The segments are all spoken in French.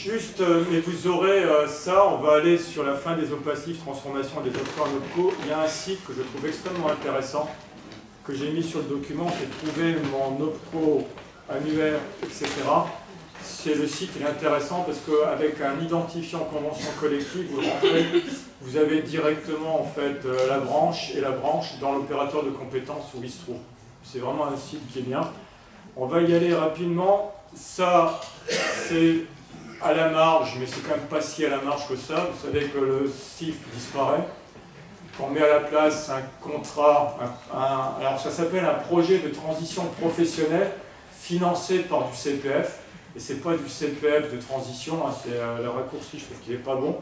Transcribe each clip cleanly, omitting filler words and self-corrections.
Juste, mais vous aurez ça, on va aller sur la fin des OPACIF, transformation des OPCO en OPCO. Il y a un site que je trouve extrêmement intéressant, que j'ai mis sur le document, c'est trouver mon OPCO annuaire, etc. C'est le site, il est intéressant parce qu'avec un identifiant convention collective, vous rentrez, vous avez directement en fait la branche et la branche dans l'opérateur de compétences où il se trouve. C'est vraiment un site qui est bien. On va y aller rapidement. Ça, c'est à la marge, mais c'est quand même pas si à la marge que ça. Vous savez que le CIF disparaît. On met à la place un contrat, alors ça s'appelle un projet de transition professionnelle financé par du CPF. Et c'est pas du CPF de transition, hein, c'est le raccourci, je trouve qu'il n'est pas bon.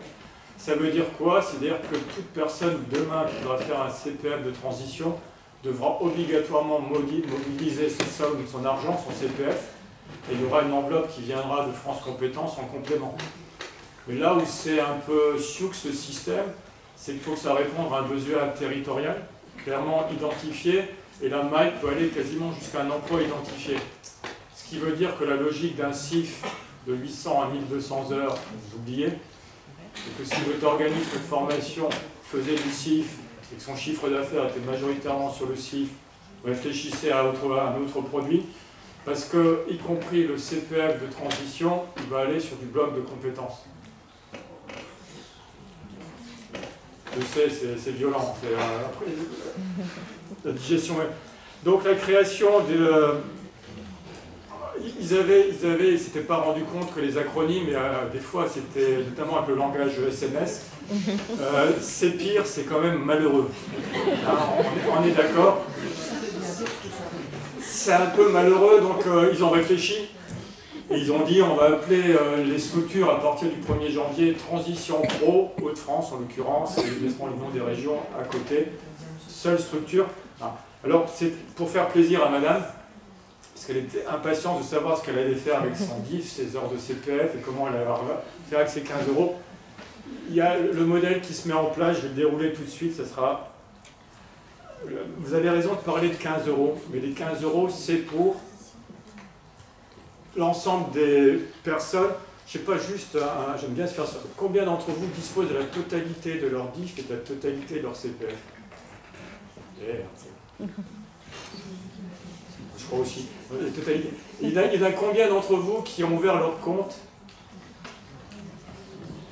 Ça veut dire quoi? C'est-à-dire que toute personne demain qui voudra faire un CPF de transition devra obligatoirement mobiliser ses sommes, son argent, son CPF, et il y aura une enveloppe qui viendra de France Compétences en complément. Mais là où c'est un peu sioux ce système, c'est qu'il faut que ça réponde à un besoin territorial, clairement identifié, et la maille peut aller quasiment jusqu'à un emploi identifié. Ce qui veut dire que la logique d'un CIF de 800 à 1200 heures, vous oubliez, et que si votre organisme de formation faisait du CIF et que son chiffre d'affaires était majoritairement sur le CIF, réfléchissez à un autre produit, parce que, y compris le CPF de transition, il va aller sur du bloc de compétences. Je sais, c'est violent, la digestion. Donc la création de... Ils ne s'étaient pas rendu compte que les acronymes, des fois, c'était notamment avec le langage SMS, c'est pire, c'est quand même malheureux. On est d'accord? C'est un peu malheureux, donc ils ont réfléchi, et ils ont dit on va appeler les structures à partir du 1er janvier Transition Pro, Hauts-de-France en l'occurrence, et ils laisseront les noms des régions à côté. Seule structure. Alors, c'est pour faire plaisir à madame, parce qu'elle était impatiente de savoir ce qu'elle allait faire avec son DIF, ses heures de CPF, et comment elle allait faire avec ses 15 euros. Il y a le modèle qui se met en place, je vais le dérouler tout de suite, ça sera... Vous avez raison de parler de 15 euros, mais les 15 euros, c'est pour l'ensemble des personnes. Je ne sais pas juste, j'aime bien se faire ça. Combien d'entre vous disposent de la totalité de leur DIF et de la totalité de leur CPF? Je crois aussi. La totalité. Il y en a combien d'entre vous qui ont ouvert leur compte?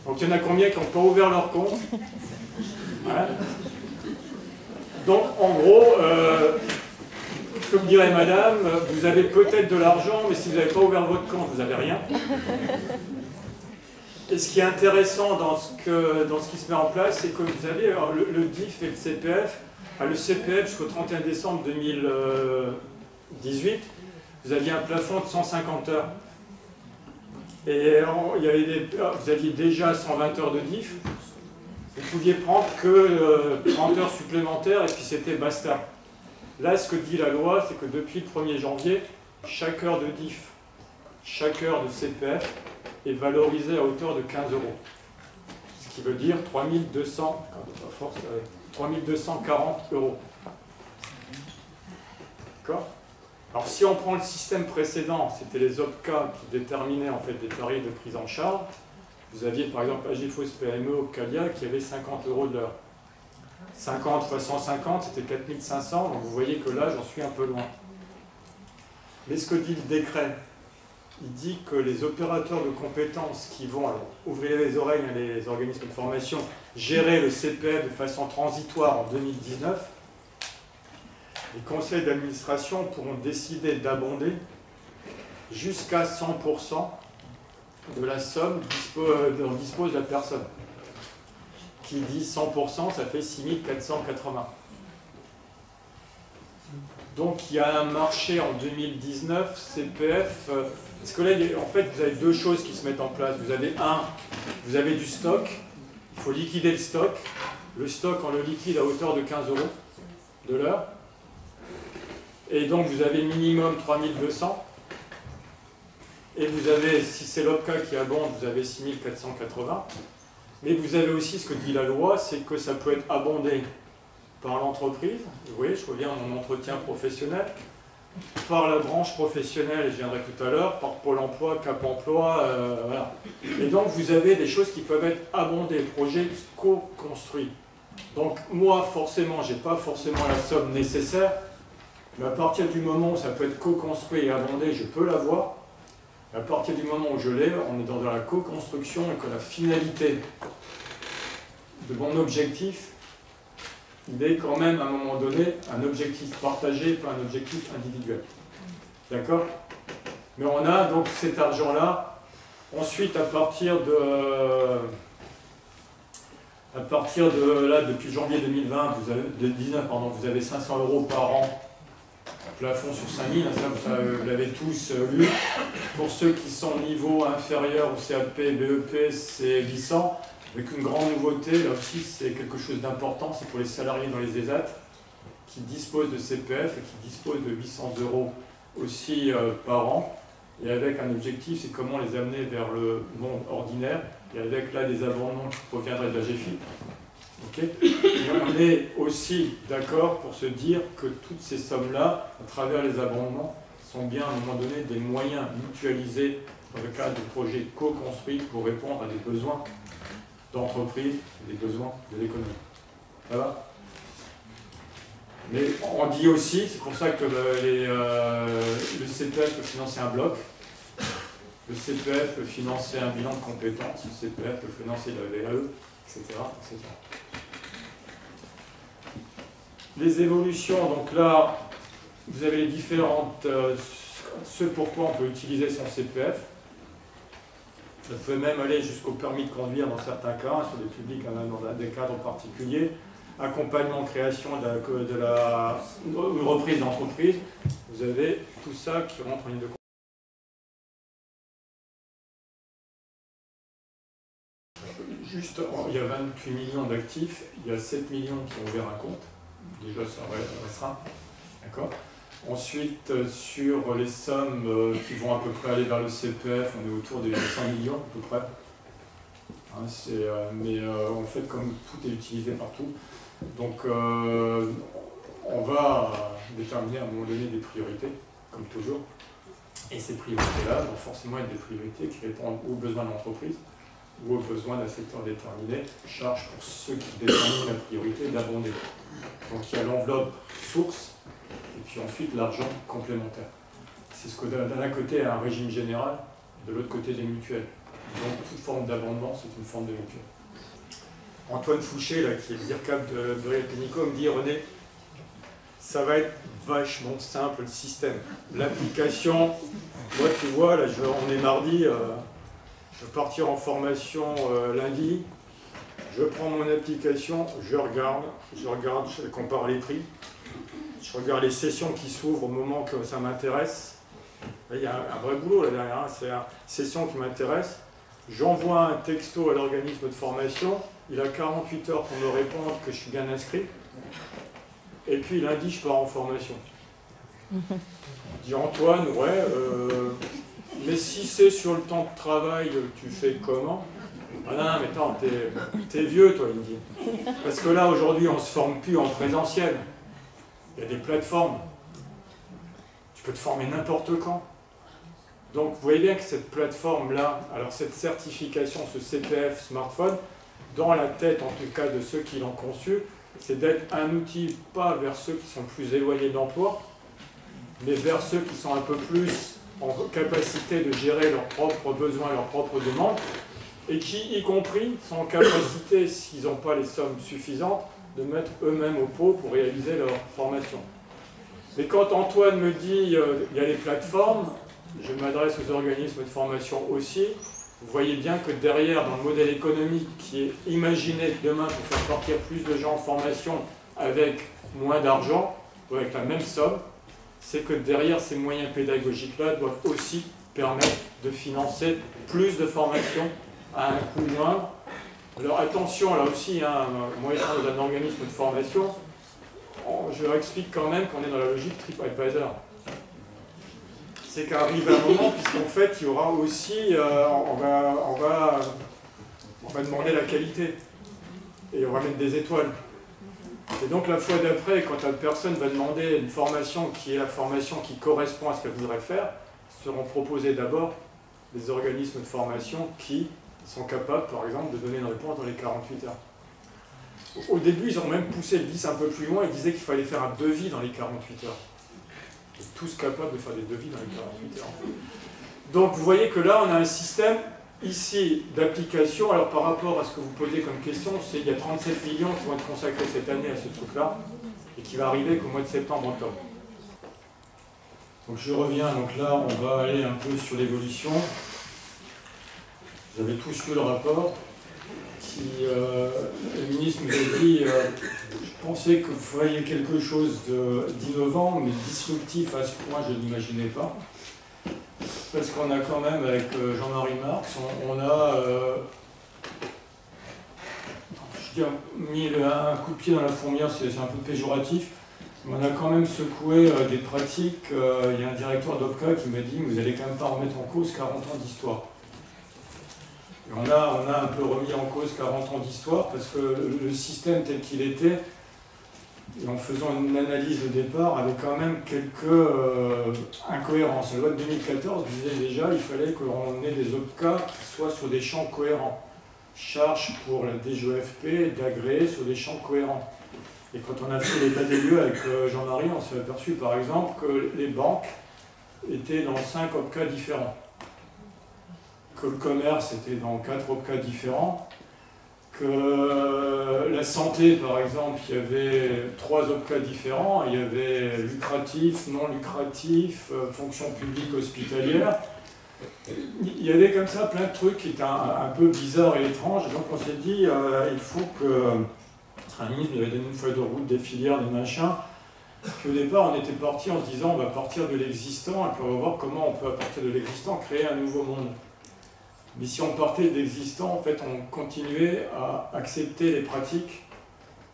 Donc il y en a combien qui n'ont pas ouvert leur compte? Hein? Donc, en gros, comme dirait madame, vous avez peut-être de l'argent, mais si vous n'avez pas ouvert votre compte, vous n'avez rien. Et ce qui est intéressant dans ce qui se met en place, c'est que vous avez le DIF et le CPF. Le CPF, jusqu'au 31 décembre 2018, vous aviez un plafond de 150 heures. Et vous aviez déjà 120 heures de DIF. Vous ne pouviez prendre que 30 heures supplémentaires et puis c'était basta. Là, ce que dit la loi, c'est que depuis le 1er janvier, chaque heure de DIF, chaque heure de CPF est valorisée à hauteur de 15 euros. Ce qui veut dire 3240 euros. D'accord? Alors si on prend le système précédent, c'était les OPCA qui déterminaient en fait des tarifs de prise en charge. Vous aviez par exemple AGFOS PME au Calia qui avait 50 euros de l'heure. 50 fois 150, c'était 4500, donc vous voyez que là, j'en suis un peu loin. Mais ce que dit le décret, il dit que les opérateurs de compétences qui vont, alors, ouvrir les oreilles, les organismes de formation, gérer le CPF de façon transitoire en 2019, les conseils d'administration pourront décider d'abonder jusqu'à 100% de la somme dont dispose la personne. Qui dit 100%, ça fait 6480. Donc il y a un marché en 2019, CPF, parce que là, en fait, vous avez deux choses qui se mettent en place. Vous avez vous avez du stock, il faut liquider le stock. Le stock, on le liquide à hauteur de 15 euros de l'heure. Et donc vous avez minimum 3200. Et vous avez, si c'est l'OPCA qui abonde, vous avez 6480. Mais vous avez aussi ce que dit la loi, c'est que ça peut être abondé par l'entreprise. Vous voyez, je reviens à mon entretien professionnel. par la branche professionnelle, et je viendrai tout à l'heure, par Pôle emploi, Cap emploi, voilà. Et donc vous avez des choses qui peuvent être abondées, projets co-construits. Donc moi, forcément, je n'ai pas forcément la somme nécessaire, mais à partir du moment où ça peut être co-construit et abondé, je peux l'avoir. À partir du moment où je l'ai, on est dans la co-construction et que la finalité de mon objectif, il est quand même à un moment donné un objectif partagé, pas un objectif individuel. D'accord? Mais on a donc cet argent-là. Ensuite, à partir de là, depuis janvier 2020, vous avez 500 € par an, plafond sur 5000, ça vous l'avez tous lu. Pour ceux qui sont niveau inférieur au CAP, BEP, c'est 800. Avec une grande nouveauté, là aussi c'est quelque chose d'important, c'est pour les salariés dans les ESAT qui disposent de CPF et qui disposent de 800 € aussi par an. Et avec un objectif, c'est comment les amener vers le monde ordinaire. Et avec là des abondements qui proviendraient de la GFIP. Okay. Et on est aussi d'accord pour se dire que toutes ces sommes-là, à travers les abondements, sont bien à un moment donné des moyens mutualisés dans le cadre de projets co-construits pour répondre à des besoins d'entreprise et des besoins de l'économie. Ça va? Mais on dit aussi, c'est pour ça que le CPF peut financer un bloc, le CPF peut financer un bilan de compétences, le CPF peut financer la VAE, etc., etc. Les évolutions, donc là, vous avez les différentes... ce pourquoi on peut utiliser son CPF. Ça peut même aller jusqu'au permis de conduire dans certains cas, sur des publics, dans des cadres particuliers. Accompagnement, création de une reprise d'entreprise. Vous avez tout ça qui rentre en ligne de compte. Juste, il y a 28 millions d'actifs, il y a 7 millions qui ont ouvert un compte. Déjà, ça restera. D'accord. Ensuite, sur les sommes qui vont à peu près aller vers le CPF, on est autour des 100 millions à peu près. Hein, mais en fait, comme tout est utilisé partout, donc on va déterminer à un moment donné des priorités, comme toujours. Et ces priorités-là vont forcément être des priorités qui répondent aux besoins de l'entreprise ou aux besoins d'un secteur déterminé, charge pour ceux qui déterminent la priorité d'abonder. Donc il y a l'enveloppe source, et puis ensuite l'argent complémentaire. C'est ce que d'un côté un régime général, de l'autre côté des mutuelles. Donc toute forme d'abondement, c'est une forme de mutuelle. Antoine Fouché, là, qui est le DIRCAP de Réal Pénicaud, me dit, René, ça va être vachement simple le système. L'application, moi tu vois, là on est mardi, je vais partir en formation lundi, je prends mon application, je regarde, je compare les prix, je regarde les sessions qui s'ouvrent au moment que ça m'intéresse. Là, il y a un vrai boulot là derrière, hein. C'est une session qui m'intéresse. J'envoie un texto à l'organisme de formation, il a 48 heures pour me répondre que je suis bien inscrit. Et puis lundi, je pars en formation. Je dis Antoine, ouais, mais si c'est sur le temps de travail, tu fais comment? Ah non, mais attends, t'es vieux, toi, il me dit. Parce que là, aujourd'hui, on ne se forme plus en présentiel. Il y a des plateformes. Tu peux te former n'importe quand. Donc, vous voyez bien que cette plateforme-là, alors cette certification, ce CPF smartphone, dans la tête, en tout cas, de ceux qui l'ont conçu, c'est d'être un outil, pas vers ceux qui sont plus éloignés d'emploi, mais vers ceux qui sont un peu plus en capacité de gérer leurs propres besoins, leurs propres demandes, et qui, y compris, sont en capacité, s'ils n'ont pas les sommes suffisantes, de mettre eux-mêmes au pot pour réaliser leur formation. Mais quand Antoine me dit il y a les plateformes, je m'adresse aux organismes de formation aussi, vous voyez bien que derrière, dans le modèle économique qui est imaginé demain pour faire partir plus de gens en formation avec moins d'argent, ou avec la même somme, c'est que derrière ces moyens pédagogiques-là doivent aussi permettre de financer plus de formations à un coût moindre. Alors attention, là aussi, hein, moi étant dans un organisme de formation, je leur explique quand même qu'on est dans la logique TripAdvisor. C'est qu'arrive un moment, puisqu'en fait, il y aura aussi, on va demander la qualité, et on va mettre des étoiles. Et donc la fois d'après, quand la personne va demander une formation qui est la formation qui correspond à ce qu'elle voudrait faire, seront proposés d'abord des organismes de formation qui sont capables, par exemple, de donner une réponse dans les 48 heures. Au début, ils ont même poussé le vice un peu plus loin, ils disaient qu'il fallait faire un devis dans les 48 heures. Ils sont tous capables de faire des devis dans les 48 heures. Donc vous voyez que là, on a un système ici d'application. Alors par rapport à ce que vous posez comme question, c'est qu'il y a 37 millions qui vont être consacrés cette année à ce truc-là, et qui va arriver qu'au mois de septembre-octobre. Donc je reviens, donc là on va aller un peu sur l'évolution. Vous avez tous lu le rapport qui, le ministre nous a dit, je pensais que vous feriez quelque chose d'innovant, mais disruptif à ce point, je ne l'imaginais pas. Parce qu'on a quand même, avec Jean-Marie Marx, on a mis un coup de pied dans la fourmilière, c'est un peu péjoratif, mais on a quand même secoué des pratiques. Il y a un directeur d'OPCA qui m'a dit, vous n'allez quand même pas remettre en cause 40 ans d'histoire. On a un peu remis en cause 40 ans d'histoire parce que le système tel qu'il était, et en faisant une analyse de départ, avait quand même quelques incohérences. La loi de 2014 disait déjà qu'il fallait qu'on ait des OPCA qui soient sur des champs cohérents. Charge pour la DGEFP d'agréer sur des champs cohérents. Et quand on a fait l'état des lieux avec Jean-Marie, on s'est aperçu par exemple que les banques étaient dans 5 OPCA différents. Que le commerce était dans 4 OPCA différents, que la santé, par exemple, il y avait 3 OPCA différents, il y avait lucratif, non lucratif, fonction publique hospitalière. Il y avait comme ça plein de trucs qui étaient un peu bizarres et étranges, donc on s'est dit, il faut que... Un ministre nous avait donné une feuille de route, des filières, des machins, qu'au départ on était parti en se disant on va partir de l'existant et puis on va voir comment on peut à partir de l'existant créer un nouveau monde. Mais si on partait de l'existant, en fait, on continuait à accepter les pratiques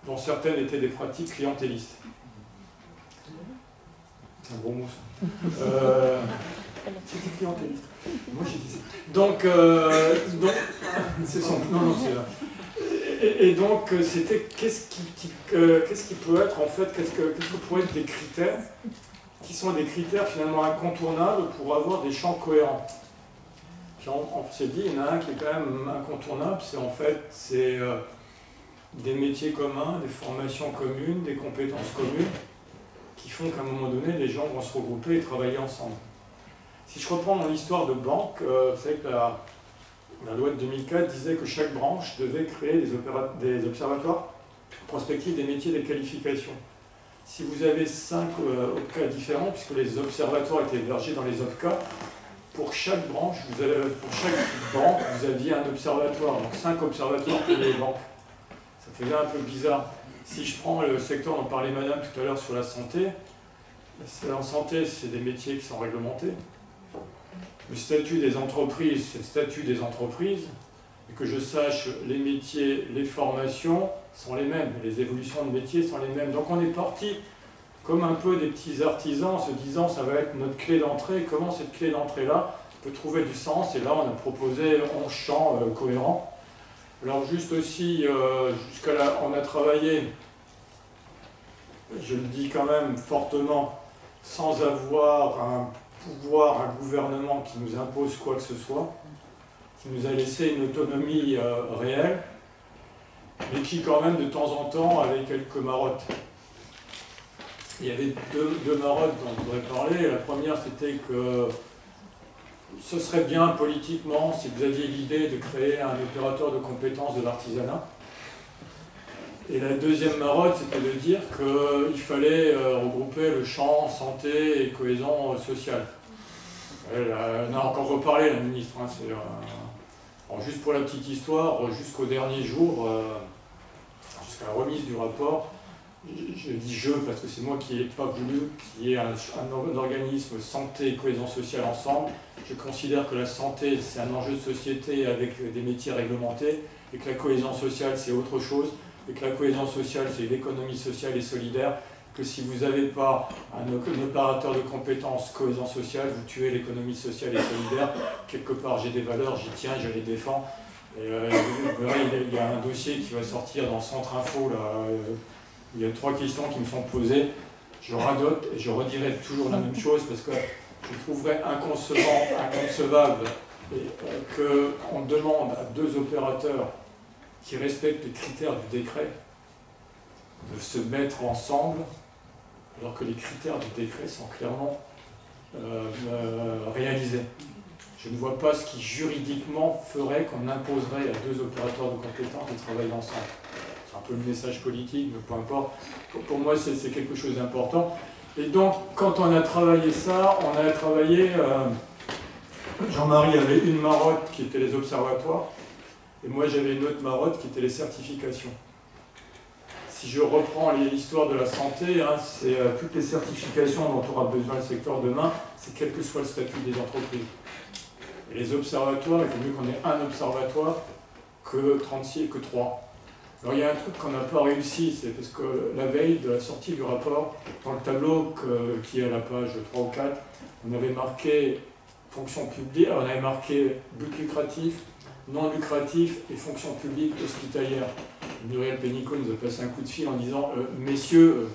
dont certaines étaient des pratiques clientélistes. C'est un bon mot, ça. C'était clientéliste. Moi, j'ai dit ça. Donc c'est son... Non, c'est là. Et donc, c'était qu'est-ce qui peut être, en fait, qu'est-ce que pourraient être des critères qui sont des critères finalement incontournables pour avoir des champs cohérents. On s'est dit, il y en a un qui est quand même incontournable, c'est en fait des métiers communs, des formations communes, des compétences communes, qui font qu'à un moment donné, les gens vont se regrouper et travailler ensemble. Si je reprends mon histoire de banque, vous savez que la loi de 2004 disait que chaque branche devait créer des observatoires prospectifs des métiers et des qualifications. Si vous avez 5 OPCA différents, puisque les observatoires étaient hébergés dans les OPCA, pour chaque branche, pour chaque banque, vous aviez un observatoire, donc 5 observatoires pour les banques. Ça faisait un peu bizarre. Si je prends le secteur dont parlait madame tout à l'heure sur la santé, en santé, c'est des métiers qui sont réglementés. Le statut des entreprises, c'est le statut des entreprises. Et que je sache, les métiers, les formations sont les mêmes, les évolutions de métiers sont les mêmes. Donc on est parti comme un peu des petits artisans, en se disant ça va être notre clé d'entrée, comment cette clé d'entrée-là peut trouver du sens, et là on a proposé 11 champs cohérents. Alors juste aussi, jusqu'à là, on a travaillé, je le dis quand même fortement, sans avoir un pouvoir, un gouvernement qui nous impose quoi que ce soit, qui nous a laissé une autonomie réelle, mais qui quand même de temps en temps avait quelques marottes. Il y avait deux marottes dont je voudrais parler. La première, c'était que ce serait bien politiquement si vous aviez l'idée de créer un opérateur de compétences de l'artisanat. Et la deuxième marotte, c'était de dire qu'il fallait regrouper le champ santé et cohésion sociale. Elle en a encore reparlé, la ministre. Hein, alors juste pour la petite histoire, jusqu'au dernier jour, jusqu'à la remise du rapport, je dis je parce que c'est moi qui n'ai pas voulu qu'il y ait un organisme santé et cohésion sociale ensemble. Je considère que la santé c'est un enjeu de société avec des métiers réglementés et que la cohésion sociale c'est autre chose et que la cohésion sociale c'est l'économie sociale et solidaire, que si vous n'avez pas un opérateur de compétences cohésion sociale, vous tuez l'économie sociale et solidaire. Quelque part j'ai des valeurs, j'y tiens, je les défends. Et, vous verrez, il y a un dossier qui va sortir dans Centre Info là, il y a 3 questions qui me sont posées. Je radote et je redirai toujours la même chose parce que je trouverais inconcevable qu'on demande à 2 opérateurs qui respectent les critères du décret de se mettre ensemble alors que les critères du décret sont clairement réalisés. Je ne vois pas ce qui juridiquement ferait qu'on imposerait à 2 opérateurs de compétences de travailler ensemble. C'est un peu le message politique, mais peu importe. Pour moi, c'est quelque chose d'important. Et donc, quand on a travaillé ça, on a travaillé... Jean-Marie avait une marotte qui était les observatoires, et moi j'avais une autre marotte qui était les certifications. Si je reprends l'histoire de la santé, hein, c'est toutes les certifications dont aura besoin le secteur demain, c'est quel que soit le statut des entreprises. Et les observatoires, il vaut mieux qu'on ait un observatoire que 36 que 3. Alors il y a un truc qu'on n'a pas réussi, c'est parce que la veille de la sortie du rapport, dans le tableau qui est à la page 3 ou 4, on avait marqué fonction publique, on avait marqué but lucratif, non lucratif et fonction publique hospitalière. Muriel Pénicaud nous a passé un coup de fil en disant messieurs,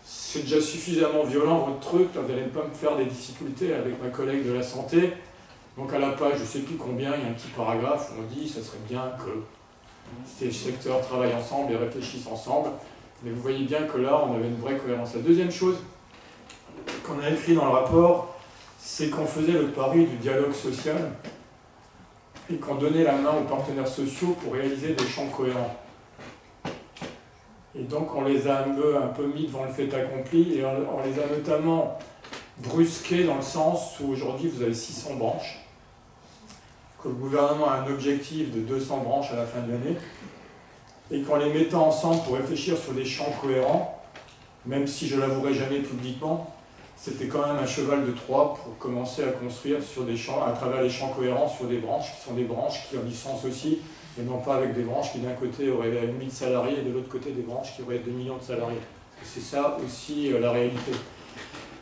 c'est déjà suffisamment violent votre truc, vous n'allez pas me faire des difficultés avec ma collègue de la santé. Donc à la page, je ne sais plus combien, il y a un petit paragraphe où on dit ça serait bien que ces secteurs travaillent ensemble et réfléchissent ensemble. Mais vous voyez bien que là, on avait une vraie cohérence. La deuxième chose qu'on a écrit dans le rapport, c'est qu'on faisait le pari du dialogue social et qu'on donnait la main aux partenaires sociaux pour réaliser des champs cohérents. Et donc on les a un peu mis devant le fait accompli et on les a notamment brusqués dans le sens où aujourd'hui vous avez 600 branches, que le gouvernement a un objectif de 200 branches à la fin de l'année, et qu'en les mettant ensemble pour réfléchir sur des champs cohérents, même si je ne l'avouerai jamais publiquement, c'était quand même un cheval de Troie pour commencer à construire sur des champs, à travers les champs cohérents sur des branches qui sont des branches qui ont du sens aussi, et non pas avec des branches qui d'un côté auraient 1 000 salariés et de l'autre côté des branches qui auraient 2 millions de salariés. C'est ça aussi la réalité.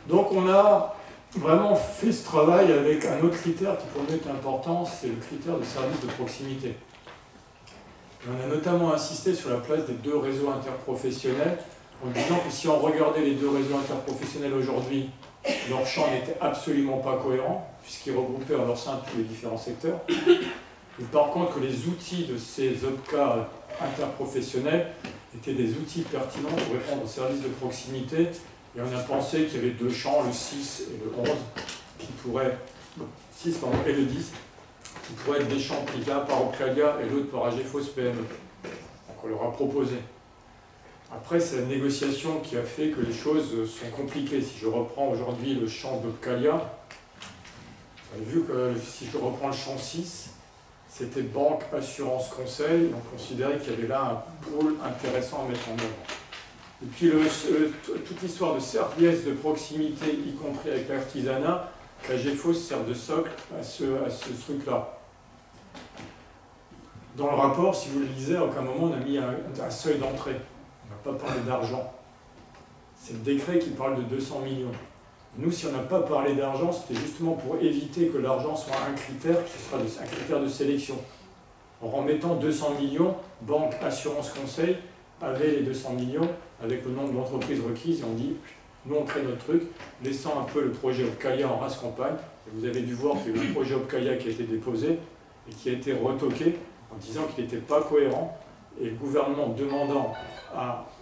Donc on a vraiment fait ce travail avec un autre critère qui pour nous est important, c'est le critère de service de proximité. Et on a notamment insisté sur la place des 2 réseaux interprofessionnels en disant que si on regardait les 2 réseaux interprofessionnels aujourd'hui, leur champ n'était absolument pas cohérent, puisqu'ils regroupaient en leur sein tous les différents secteurs. Et par contre, que les outils de ces OPCA interprofessionnels étaient des outils pertinents pour répondre aux services de proximité. Et on a pensé qu'il y avait 2 champs, le 6 et le 11, qui pourraient, 6 pardon, et le 10, qui pourraient être des champs pris l'un par Opcalia et l'autre par AGFOS PME. Donc on leur a proposé. Après, c'est la négociation qui a fait que les choses sont compliquées. Si je reprends aujourd'hui le champ d'Opcalia, vous avez vu que si je reprends le champ 6, c'était banque, assurance, conseil. On considérait qu'il y avait là un pôle intéressant à mettre en œuvre. Et puis toute l'histoire de services de proximité, y compris avec l'artisanat, qu'AGFOS sert de socle à ce truc-là. Dans le rapport, si vous le lisez, à aucun moment on a mis un seuil d'entrée. On n'a pas parlé d'argent. C'est le décret qui parle de 200 millions. Nous, si on n'a pas parlé d'argent, c'était justement pour éviter que l'argent soit un critère qui sera un critère de sélection. En mettant 200 millions, banque, assurance, conseil avait les 200 millions avec le nombre d'entreprises requises et on dit, nous on crée notre truc, laissant un peu le projet Opcalia en race campagne. Et vous avez dû voir qu'il y a eu un projet Opcalia qui a été déposé et qui a été retoqué en disant qu'il n'était pas cohérent et le gouvernement demandant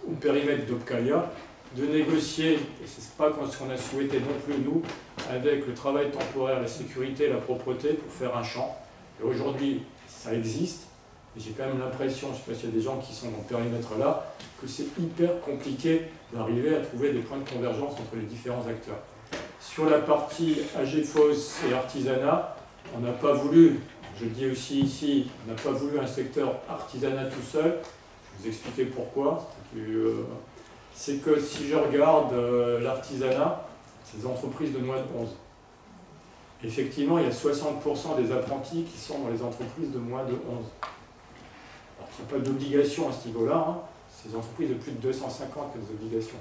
au périmètre d'Opcalia de négocier, et ce n'est pas ce qu'on a souhaité non plus nous, avec le travail temporaire, la sécurité et la propreté pour faire un champ. Et aujourd'hui, ça existe, et j'ai quand même l'impression, je ne sais pas s'il y a des gens qui sont dans ce périmètre-là, que c'est hyper compliqué d'arriver à trouver des points de convergence entre les différents acteurs. Sur la partie AGFOS et artisanat, on n'a pas voulu, je le dis aussi ici, on n'a pas voulu un secteur artisanat tout seul. Je vais vous expliquer pourquoi. C'est que si je regarde l'artisanat, c'est des entreprises de moins de 11. Effectivement, il y a 60% des apprentis qui sont dans les entreprises de moins de 11. Alors, il n'y a pas d'obligation à ce niveau-là. Hein. C'est des entreprises de plus de 250 qui ont des obligations.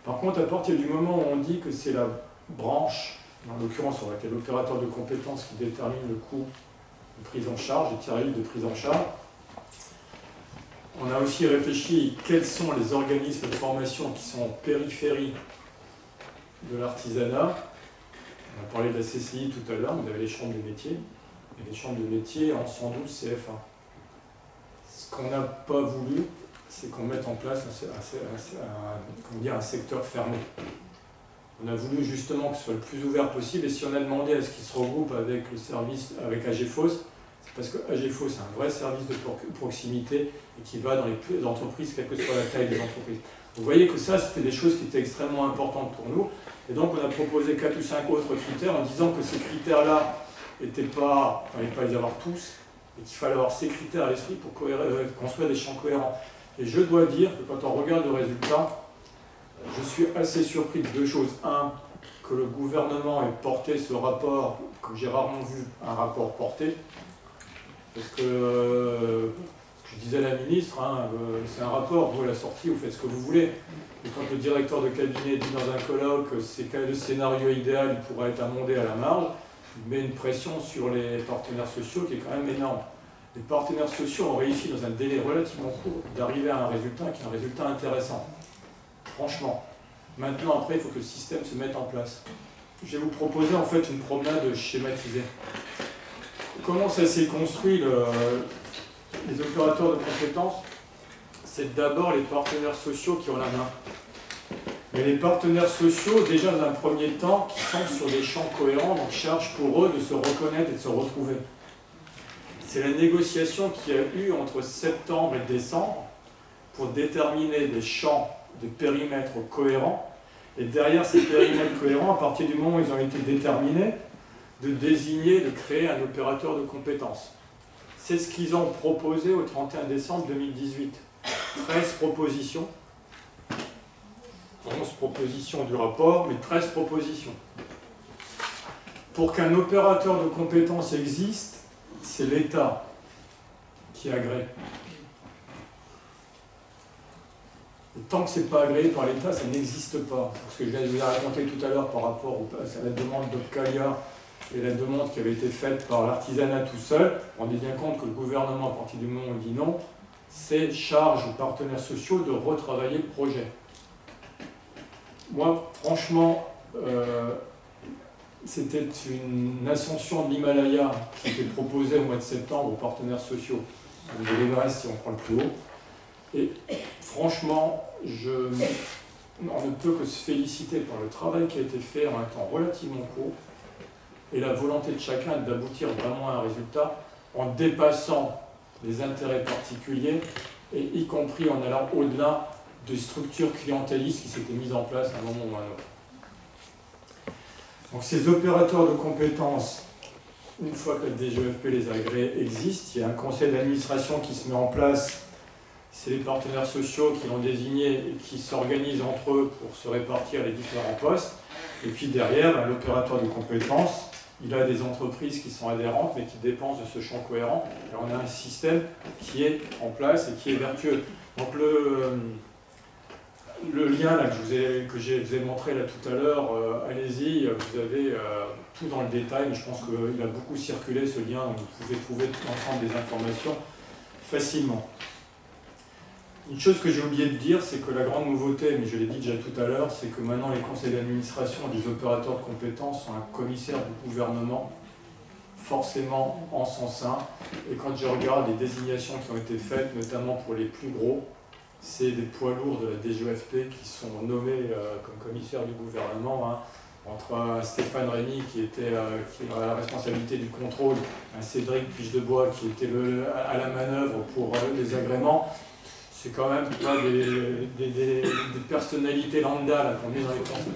Par contre, à partir du moment où on dit que c'est la branche, en l'occurrence, ça aurait été l'opérateur de compétences qui détermine le coût de prise en charge, les tarifs de prise en charge, On a aussi réfléchi quels sont les organismes de formation qui sont en périphérie de l'artisanat. On a parlé de la CCI tout à l'heure, vous avez les chambres de métiers. Et les chambres de métiers en 112 CFA. Ce qu'on n'a pas voulu, c'est qu'on mette en place un secteur fermé. On a voulu justement que ce soit le plus ouvert possible, et si on a demandé à ce qu'il se regroupe avec le service, avec AGFOS, c'est parce que AGFOS est un vrai service de proximité et qui va dans les entreprises, quelle que soit la taille des entreprises. Vous voyez que ça, c'était des choses qui étaient extrêmement importantes pour nous, et donc on a proposé 4 ou 5 autres critères en disant que ces critères-là n'étaient pas, il ne fallait pas les avoir tous, et qu'il fallait avoir ces critères à l'esprit pour construire des champs cohérents. Et je dois dire que quand on regarde le résultat, je suis assez surpris de deux choses. Un, que le gouvernement ait porté ce rapport, que j'ai rarement vu un rapport porté, parce que, je disais à la ministre, c'est un rapport, vous à la sortie, vous faites ce que vous voulez. Et quand le directeur de cabinet dit dans un colloque que c'est le scénario idéal, il pourra être amendé à la marge, il met une pression sur les partenaires sociaux qui est quand même énorme. Les partenaires sociaux ont réussi dans un délai relativement court d'arriver à un résultat qui est un résultat intéressant. Franchement. Maintenant, après, il faut que le système se mette en place. Je vais vous proposer en fait une promenade schématisée. Comment ça s'est construit les opérateurs de compétences? C'est d'abord les partenaires sociaux qui ont la main. Mais les partenaires sociaux, déjà dans un premier temps, qui sont sur des champs cohérents, donc charge pour eux de se reconnaître et de se retrouver. C'est la négociation qu'il y a eu entre septembre et décembre pour déterminer des champs de périmètres cohérents. Et derrière ces périmètres cohérents, à partir du moment où ils ont été déterminés, de désigner, de créer un opérateur de compétences. C'est ce qu'ils ont proposé au 31 décembre 2018. 13 propositions. 11 propositions du rapport, mais 13 propositions. Pour qu'un opérateur de compétences existe, c'est l'État qui agrée. Et tant que ce n'est pas agréé par l'État, ça n'existe pas. Parce que je vous ai raconté tout à l'heure par rapport à la demande d'Opcalia et la demande qui avait été faite par l'artisanat tout seul, on est bien compte que le gouvernement, à partir du moment où il dit non, c'est charge aux partenaires sociaux de retravailler le projet. Moi, franchement, c'était une ascension de l'Himalaya qui était proposée au mois de septembre aux partenaires sociaux. De l'Everest si on prend le plus haut. Et franchement, on ne peut que se féliciter par le travail qui a été fait en un temps relativement court et la volonté de chacun d'aboutir vraiment à un résultat en dépassant les intérêts particuliers et y compris en allant au-delà des structures clientélistes qui s'étaient mises en place à un moment ou à un autre. Donc ces opérateurs de compétences, une fois que la DGEFP les agrée, existent, il y a un conseil d'administration qui se met en place. C'est les partenaires sociaux qui l'ont désigné et qui s'organisent entre eux pour se répartir les différents postes. Et puis derrière, l'opérateur de compétences, il a des entreprises qui sont adhérentes mais qui dépensent de ce champ cohérent. Et on a un système qui est en place et qui est vertueux. Donc le lien là, que je vous ai montré là tout à l'heure, allez-y, vous avez tout dans le détail, mais je pense qu'il a beaucoup circulé ce lien, donc vous pouvez trouver tout l'ensemble des informations facilement. Une chose que j'ai oublié de dire, c'est que la grande nouveauté, mais je l'ai dit déjà tout à l'heure, c'est que maintenant les conseils d'administration des opérateurs de compétences sont un commissaire du gouvernement, forcément en son sein. Et quand je regarde les désignations qui ont été faites, notamment pour les plus gros, c'est des poids lourds de la DGEFP qui sont nommés comme commissaires du gouvernement, entre Stéphane Rémy qui a la responsabilité du contrôle, un Cédric Pichedebois qui était à la manœuvre pour les agréments. C'est quand même pas des personnalités lambda qu'on met dans les conseils.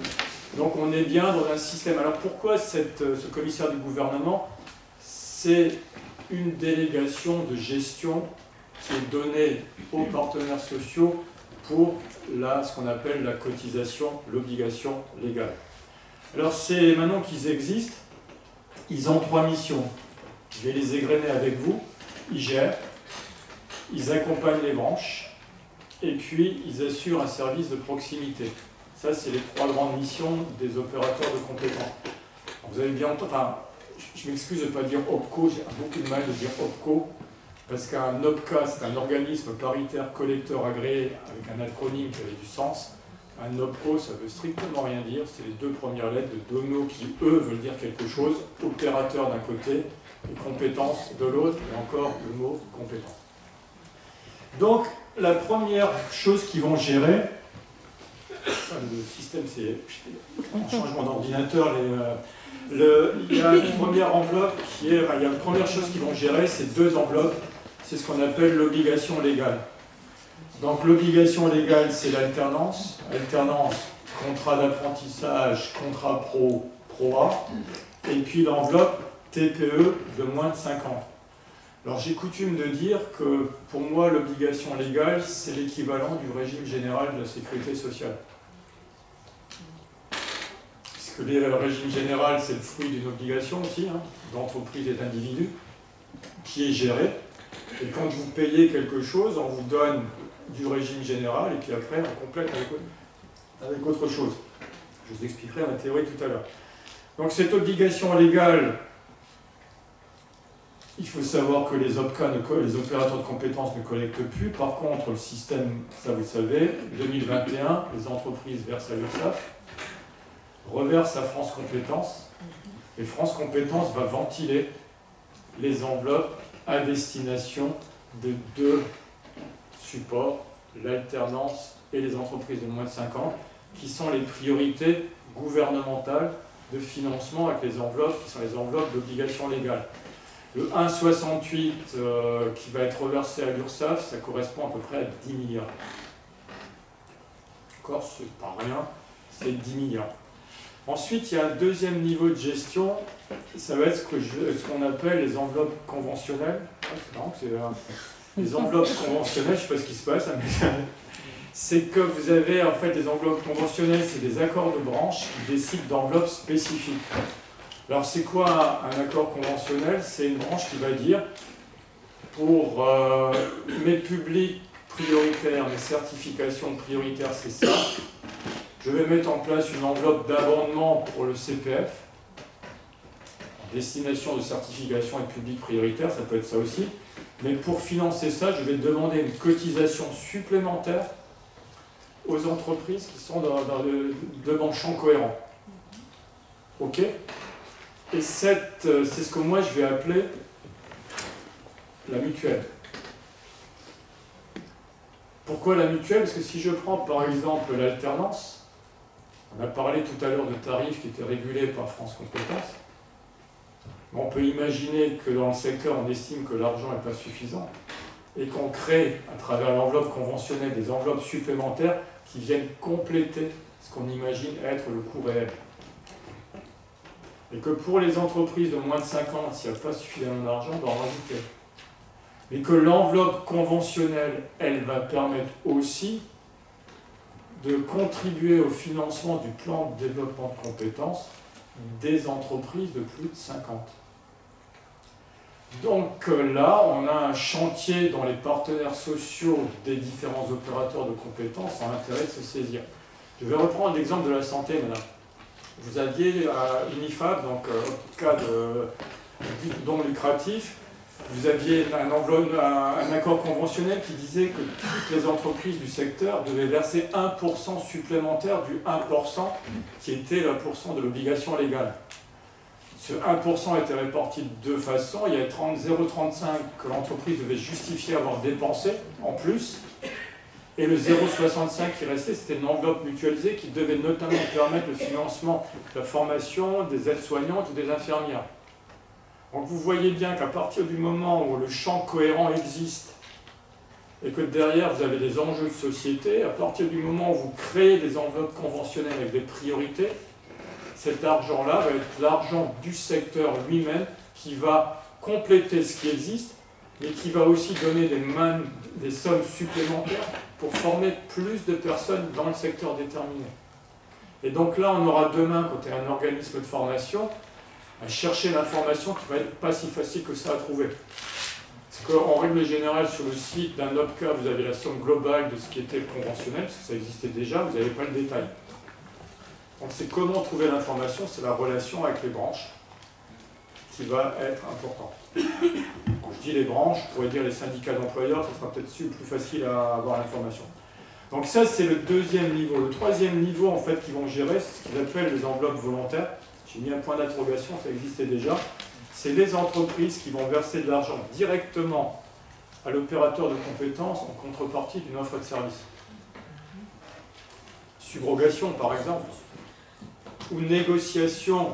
Donc on est bien dans un système. Alors pourquoi ce commissaire du gouvernement? C'est une délégation de gestion qui est donnée aux partenaires sociaux pour ce qu'on appelle la cotisation, l'obligation légale. Alors c'est maintenant qu'ils existent, ils ont 3 missions. Je vais les égrener avec vous. Ils gèrent, ils accompagnent les branches, et puis ils assurent un service de proximité. Ça, c'est les 3 grandes missions des opérateurs de compétences. Vous avez bien entendu, enfin, je m'excuse de ne pas dire OPCO, j'ai beaucoup de mal de dire OPCO, parce qu'un OPCA, c'est un organisme paritaire collecteur agréé avec un acronyme qui avait du sens. Un OPCO, ça veut strictement rien dire, c'est les deux premières lettres de deux mots qui, eux, veulent dire quelque chose. Opérateur d'un côté et compétence de l'autre, et encore le mot compétence. Donc, la première chose qu'ils vont gérer, le système, c'est un changement d'ordinateur. Il y a une première enveloppe qui est. Il y a une première chose qu'ils vont gérer, c'est deux enveloppes. C'est ce qu'on appelle l'obligation légale. Donc, l'obligation légale, c'est l'alternance. Alternance, contrat d'apprentissage, contrat pro, pro-A. Et puis l'enveloppe TPE de moins de 5 ans. Alors, j'ai coutume de dire que pour moi, l'obligation légale, c'est l'équivalent du régime général de la sécurité sociale. Puisque le régime général, c'est le fruit d'une obligation aussi, d'entreprise et d'individu, qui est gérée. Et quand vous payez quelque chose, on vous donne du régime général, et puis après, on complète avec autre chose. Je vous expliquerai la théorie tout à l'heure. Donc, cette obligation légale, il faut savoir que les OPCA, les opérateurs de compétences, ne collectent plus. Par contre, le système, ça vous le savez, 2021, les entreprises versent à l'URSSAF, reversent à France Compétences, et France Compétences va ventiler les enveloppes à destination de deux supports, l'alternance et les entreprises de moins de 5 ans, qui sont les priorités gouvernementales de financement avec les enveloppes, qui sont les enveloppes d'obligation légale. Le 1,68 qui va être reversé à l'URSSAF, ça correspond à peu près à 10 milliards. D'accord, c'est pas rien, c'est 10 milliards. Ensuite, il y a un deuxième niveau de gestion, ça va être ce qu'on appelle les enveloppes conventionnelles. C'est marrant que c'est les enveloppes conventionnelles, je ne sais pas ce qui se passe, mais c'est que vous avez en fait des enveloppes conventionnelles, c'est des accords de branche qui décident d'enveloppes spécifiques. Alors, c'est quoi un accord conventionnel? C'est une branche qui va dire, pour mes publics prioritaires, mes certifications prioritaires, c'est ça. Je vais mettre en place une enveloppe d'abondement pour le CPF, destination de certification et public prioritaire, ça peut être ça aussi. Mais pour financer ça, je vais demander une cotisation supplémentaire aux entreprises qui sont dans un champ cohérent. OK? Et c'est ce que moi je vais appeler la mutuelle. Pourquoi la mutuelle? Parce que si je prends par exemple l'alternance, on a parlé tout à l'heure de tarifs qui étaient régulés par France Compétences. On peut imaginer que dans le secteur, on estime que l'argent n'est pas suffisant et qu'on crée, à travers l'enveloppe conventionnelle, des enveloppes supplémentaires qui viennent compléter ce qu'on imagine être le coût réel. Et que pour les entreprises de moins de 50, s'il n'y a pas suffisamment d'argent, on va en rajouter. Mais que l'enveloppe conventionnelle, elle va permettre aussi de contribuer au financement du plan de développement de compétences des entreprises de plus de 50. Donc là, on a un chantier dont les partenaires sociaux des différents opérateurs de compétences ont intérêt de se saisir. Je vais reprendre l'exemple de la santé, madame. Vous aviez à Unifab, donc cas de don lucratif, vous aviez un accord conventionnel qui disait que toutes les entreprises du secteur devaient verser 1% supplémentaire du 1% qui était le % de l'obligation légale. Ce 1% était réparti de deux façons. Il y avait 0,35 que l'entreprise devait justifier avoir dépensé en plus. Et le 0,65 qui restait, c'était une enveloppe mutualisée qui devait notamment permettre le financement de la formation des aides-soignantes ou des infirmières. Donc vous voyez bien qu'à partir du moment où le champ cohérent existe et que derrière vous avez des enjeux de société, à partir du moment où vous créez des enveloppes conventionnelles avec des priorités, cet argent-là va être l'argent du secteur lui-même qui va compléter ce qui existe, mais qui va aussi donner des sommes supplémentaires pour former plus de personnes dans le secteur déterminé. Et donc là, on aura demain, quand il y a un organisme de formation, à chercher l'information qui va être pas si facile que ça à trouver. Parce qu'en règle générale, sur le site d'un OPCA, vous avez la somme globale de ce qui était conventionnel, parce que ça existait déjà, vous n'avez pas le détail. Donc c'est comment trouver l'information, c'est la relation avec les branches. qui va être important. Quand je dis les branches, je pourrais dire les syndicats d'employeurs, ce sera peut-être plus facile à avoir l'information. Donc ça, c'est le deuxième niveau. Le troisième niveau, en fait, qu'ils vont gérer, c'est ce qu'ils appellent les enveloppes volontaires. J'ai mis un point d'interrogation, ça existait déjà. C'est les entreprises qui vont verser de l'argent directement à l'opérateur de compétences en contrepartie d'une offre de service. Subrogation, par exemple, ou négociation,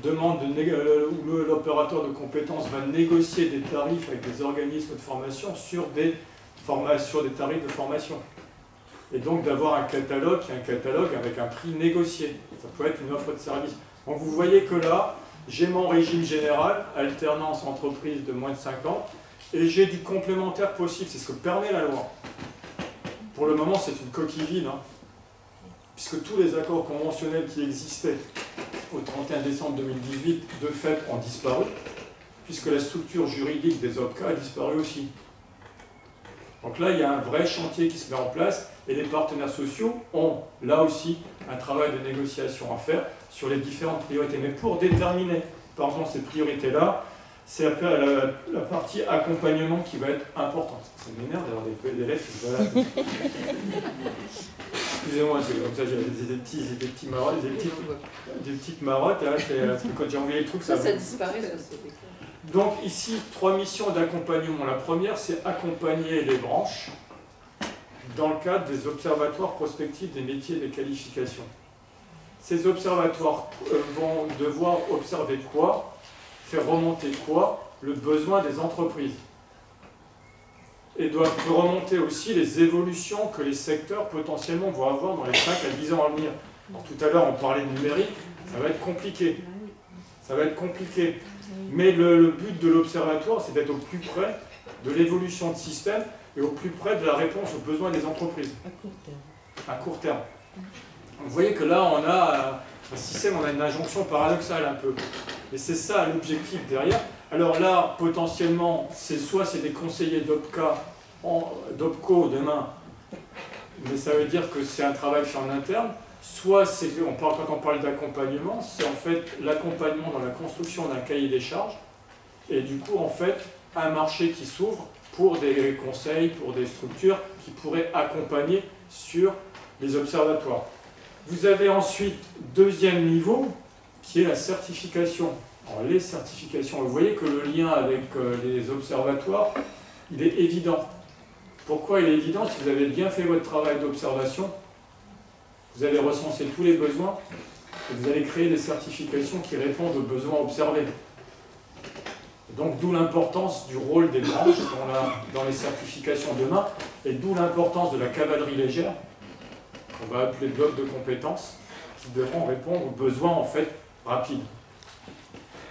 demande où l'opérateur de compétences va négocier des tarifs avec des organismes de formation sur des tarifs de formation. Et donc d'avoir un catalogue avec un prix négocié. Ça peut être une offre de service. Donc vous voyez que là, j'ai mon régime général, alternance entreprise de moins de 5 ans, et j'ai du complémentaire possible. C'est ce que permet la loi. Pour le moment, c'est une coquille vide, hein, puisque tous les accords conventionnels qui existaient au 31 décembre 2018, de fait, ont disparu, puisque la structure juridique des OPCA a disparu aussi. Donc là, il y a un vrai chantier qui se met en place, et les partenaires sociaux ont, là aussi, un travail de négociation à faire sur les différentes priorités. Mais pour déterminer, pardon, ces priorités-là, c'est après la partie accompagnement qui va être importante. Ça m'énerve d'avoir des lettres qui se baladent. Excusez-moi, c'est comme ça, j'ai des petites marottes. Là, c'est quand j'ai envoyé les trucs, ça disparaît. Donc ici, 3 missions d'accompagnement. La première, c'est accompagner les branches dans le cadre des observatoires prospectifs des métiers et des qualifications. Ces observatoires vont devoir observer quoi? Faire remonter quoi? Le besoin des entreprises. Et doivent remonter aussi les évolutions que les secteurs potentiellement vont avoir dans les 5 à 10 ans à venir. Alors, tout à l'heure, on parlait de numérique, ça va être compliqué. Ça va être compliqué. Mais le but de l'observatoire, c'est d'être au plus près de l'évolution de système et au plus près de la réponse aux besoins des entreprises. À court terme. À court terme. Donc, vous voyez que là, on a un système, on a une injonction paradoxale un peu. Et c'est ça l'objectif derrière. Alors là, potentiellement, c'est des conseillers d'OPCO demain, mais ça veut dire que c'est un travail fait en interne. Soit, quand on parle d'accompagnement, c'est en fait l'accompagnement dans la construction d'un cahier des charges, et du coup, en fait, un marché qui s'ouvre pour des conseils, pour des structures qui pourraient accompagner sur les observatoires. Vous avez ensuite, deuxième niveau, qui est la certification. Alors, les certifications, vous voyez que le lien avec les observatoires, il est évident. Pourquoi il est évident? Si vous avez bien fait votre travail d'observation, vous allez recenser tous les besoins et vous allez créer des certifications qui répondent aux besoins observés. Donc d'où l'importance du rôle des branches dans les certifications demain, et d'où l'importance de la cavalerie légère, qu'on va appeler bloc de compétences, qui devront répondre aux besoins en fait rapides.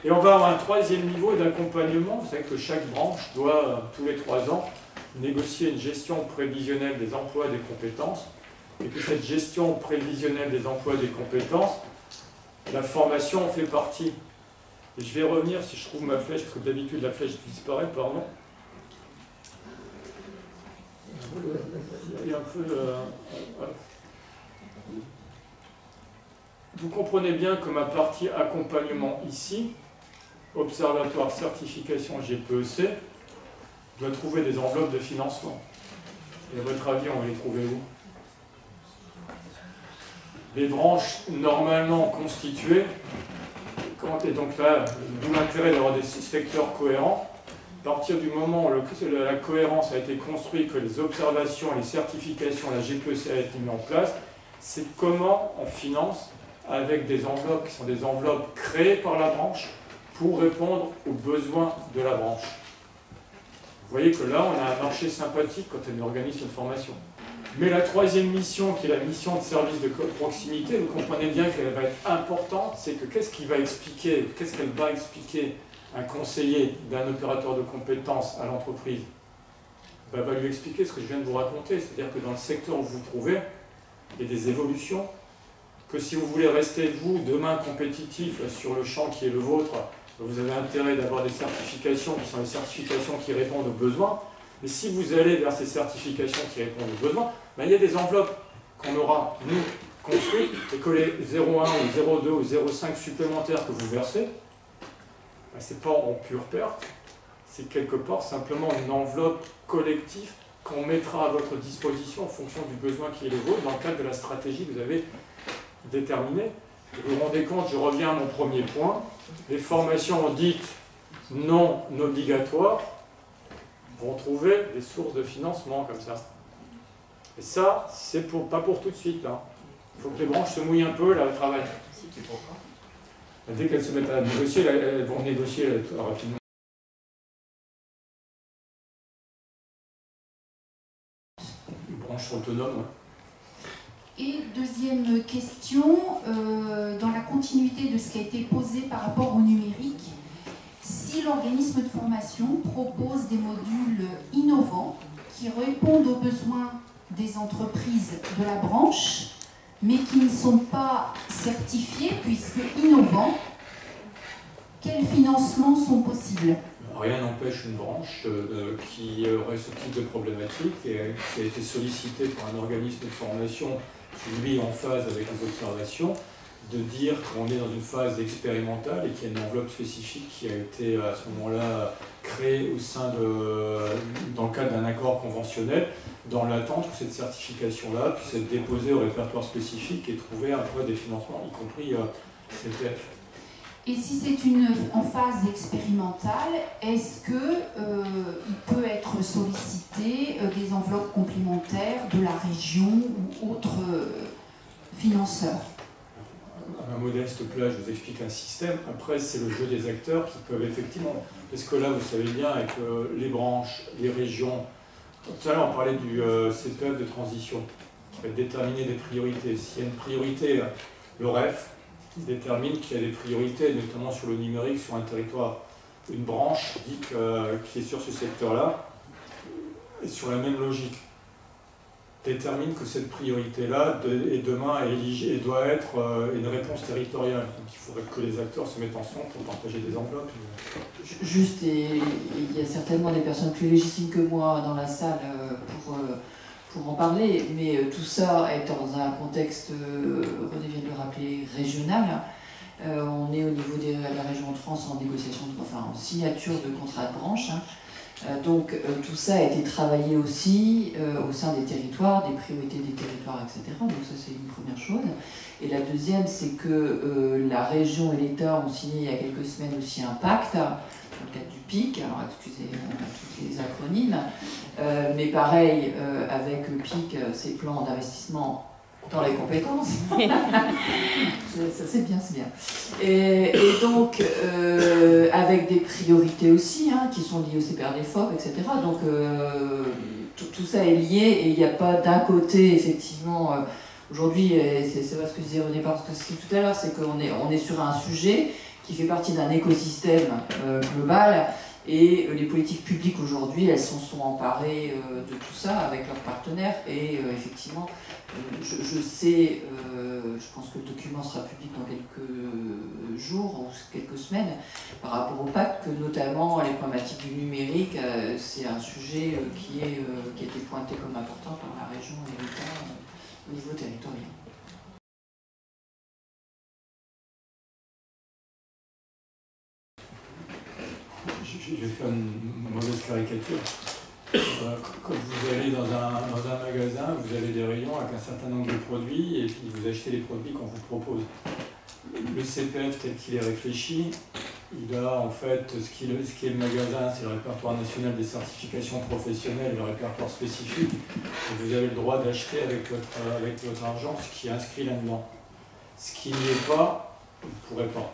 Et on va avoir un troisième niveau d'accompagnement. Vous savez que chaque branche doit, tous les 3 ans, négocier une gestion prévisionnelle des emplois et des compétences. Et que cette gestion prévisionnelle des emplois et des compétences, la formation en fait partie. Et je vais revenir, si je trouve ma flèche, parce que d'habitude la flèche disparaît, pardon. Il y a un peu... Vous comprenez bien que ma partie accompagnement ici, Observatoire Certification GPEC, doit trouver des enveloppes de financement. Et à votre avis, on va les trouver où? Les branches normalement constituées, et donc là, d'où l'intérêt d'avoir des secteurs cohérents. À partir du moment où la cohérence a été construite, que les observations, les certifications, la GPEC a été mise en place, c'est comment on finance avec des enveloppes qui sont des enveloppes créées par la branche pour répondre aux besoins de la branche. Vous voyez que là, on a un marché sympathique quand on organise une formation. Mais la troisième mission, qui est la mission de service de proximité, vous comprenez bien qu'elle va être importante, c'est que qu'est-ce qu'elle va expliquer un conseiller d'un opérateur de compétences à l'entreprise? Elle va lui expliquer ce que je viens de vous raconter, c'est-à-dire que dans le secteur où vous vous trouvez, il y a des évolutions, que si vous voulez rester, vous, demain compétitif sur le champ qui est le vôtre, vous avez intérêt d'avoir des certifications qui sont des certifications qui répondent aux besoins. Mais si vous allez vers ces certifications qui répondent aux besoins, ben, il y a des enveloppes qu'on aura, nous, construites, et que les 0,1 ou 0,2 ou 0,5 supplémentaires que vous versez, c'est pas en pure perte, c'est quelque part simplement une enveloppe collective qu'on mettra à votre disposition en fonction du besoin qui est le vôtre dans le cadre de la stratégie que vous avez déterminée. Vous vous rendez compte, je reviens à mon premier point, les formations dites non obligatoires vont trouver des sources de financement comme ça. Et ça, c'est pas pour tout de suite. Là. Il faut que les branches se mouillent un peu, là, au travail. Dès qu'elles se mettent à négocier, elles vont négocier rapidement. Une branche autonome. Ouais. Et deuxième question, dans la continuité de ce qui a été posé par rapport au numérique, si l'organisme de formation propose des modules innovants qui répondent aux besoins des entreprises de la branche, mais qui ne sont pas certifiés puisque innovants, quels financements sont possibles? Rien n'empêche une branche qui aurait ce type de problématique et qui a été sollicitée par un organisme de formation qui, lui, est en phase avec les observations, de dire qu'on est dans une phase expérimentale et qu'il y a une enveloppe spécifique qui a été à ce moment-là créée dans le cadre d'un accord conventionnel, dans l'attente que cette certification-là puisse être déposée au répertoire spécifique et trouver un peu des financements, y compris CPF. Et si c'est en phase expérimentale, est-ce qu'il peut être sollicité des enveloppes complémentaires de la région ou autres financeurs? À ma modeste place, je vous explique un système. Après, c'est le jeu des acteurs qui peuvent effectivement... Parce que là, vous savez bien, avec les branches, les régions... Tout à l'heure, on parlait du CPF de transition, qui va déterminer des priorités. S'il y a une priorité, le REF détermine qu'il y a des priorités, notamment sur le numérique, sur un territoire. Une branche dit qui est sur ce secteur-là, et sur la même logique, détermine que cette priorité-là est demain et doit être une réponse territoriale. Donc il faudrait que les acteurs se mettent ensemble pour partager des enveloppes. Juste, et il y a certainement des personnes plus légitimes que moi dans la salle pour en parler, mais tout ça est dans un contexte, René vient de le rappeler, régional. On est au niveau de la région de France en négociation, en signature de contrat de branche. Donc tout ça a été travaillé aussi au sein des territoires, des priorités des territoires, etc. Donc ça c'est une première chose. Et la deuxième, c'est que la région et l'État ont signé il y a quelques semaines aussi un pacte, dans le cadre du PIC, alors excusez tous les acronymes, mais pareil, avec le PIC, ces plans d'investissement dans les compétences. Ça c'est bien, c'est bien. Et donc, avec des priorités aussi, qui sont liées au CPRDFOP, etc. Donc, tout ça est lié et il n'y a pas d'un côté, effectivement, aujourd'hui, c'est vrai ce que disait René parce que c'est tout à l'heure, c'est qu'on est sur un sujet qui fait partie d'un écosystème global. Et les politiques publiques aujourd'hui, elles sont emparées de tout ça avec leurs partenaires. Et effectivement, je sais, je pense que le document sera public dans quelques jours ou quelques semaines, par rapport au pacte, que notamment les problématiques du numérique, c'est un sujet qui a été pointé comme important par la région et l'État au niveau territorial. Je vais faire une mauvaise caricature. Quand vous allez dans un magasin, vous avez des rayons avec un certain nombre de produits et puis vous achetez les produits qu'on vous propose. Le CPF tel qu'il est réfléchi, il a en fait ce qui est le magasin, c'est le répertoire national des certifications professionnelles, le répertoire spécifique. Et vous avez le droit d'acheter avec votre argent ce qui est inscrit là-dedans. Ce qui n'y est pas, vous ne pourrez pas.